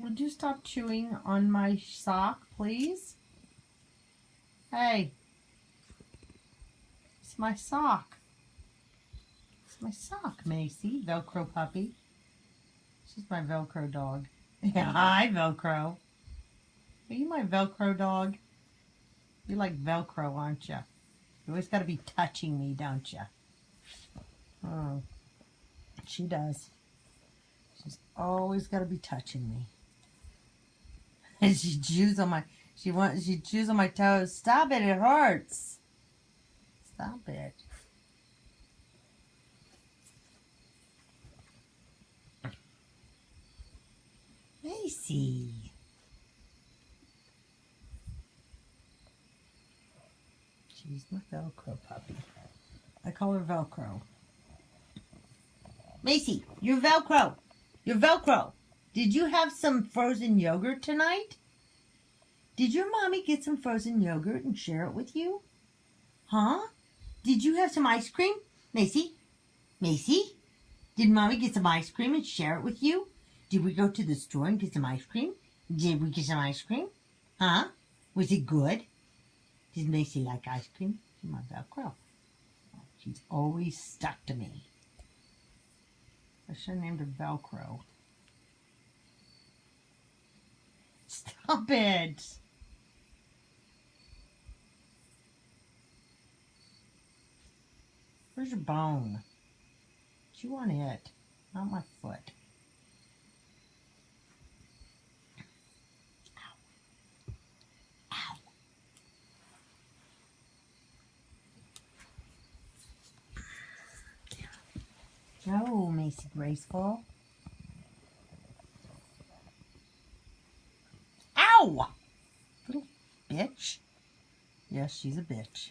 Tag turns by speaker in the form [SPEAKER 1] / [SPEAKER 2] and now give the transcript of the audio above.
[SPEAKER 1] Would you stop chewing on my sock, please? Hey. It's my sock. It's my sock, Macey. Velcro puppy. She's my Velcro dog. Yeah, hi, Velcro. Are you my Velcro dog? You like Velcro, aren't you? You always got to be touching me, don't you? Oh, she does. She's always got to be touching me. And she chews on my she chews on my toes. Stop it, it hurts. Stop it. Macey. She's my Velcro puppy. I call her Velcro. Macey, you're Velcro. You're Velcro. Did you have some frozen yogurt tonight? Did your mommy get some frozen yogurt and share it with you? Huh? Did you have some ice cream? Macey? Macey? Did mommy get some ice cream and share it with you? Did we go to the store and get some ice cream? Did we get some ice cream? Huh? Was it good? Did Macey like ice cream? She's my Velcro. She's always stuck to me. I should have named her Velcro. Stop it! Where's your bone? Chew on it, not my foot. Ow. Ow. No, Macey Graceful. Ow! Little bitch. Yes, she's a bitch.